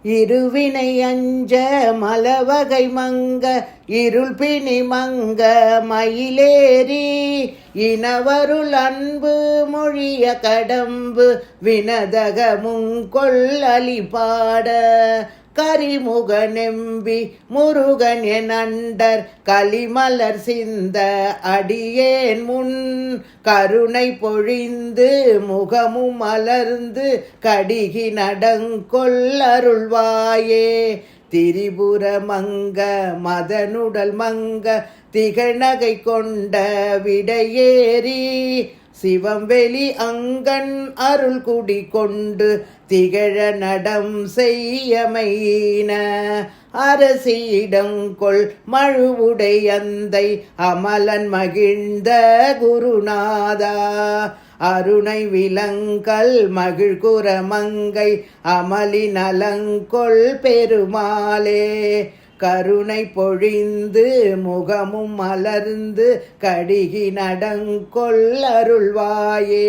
இருவினை அஞ்ச மலவகை மங்க இருள் பிணி மங்க மயிலேறி இனவருள் அன்பு மொழிய கடம்பு வினதக முங்கொள் அலிபாட கரிமுக நெம்பி முருகன் என் அண்டர் கலிமலர் சிந்த அடியேன் முன் கருணை பொழிந்து முகமும் மலர்ந்து கடிகி நடங்கொள் அருள்வாயே திரிபுர மங்க மதனுடல் மங்க திகழ்நகை கொண்ட விடையேறி சிவம் வெளி அங்கன் அருள் குடி கொண்டு திகழ நடம் செய்யமையின அரசியிடங்கொள் மழுவுடை அந்தை அமலன் மகிழ்ந்த குருநாதா அருணை விலங்கல் மகிழ்குற மங்கை அமலி நலங்கொள் பெருமாளே கருணை பொழிந்து முகமும் மலர்ந்து கடிகி நடங்கொள் அருள்வாயே.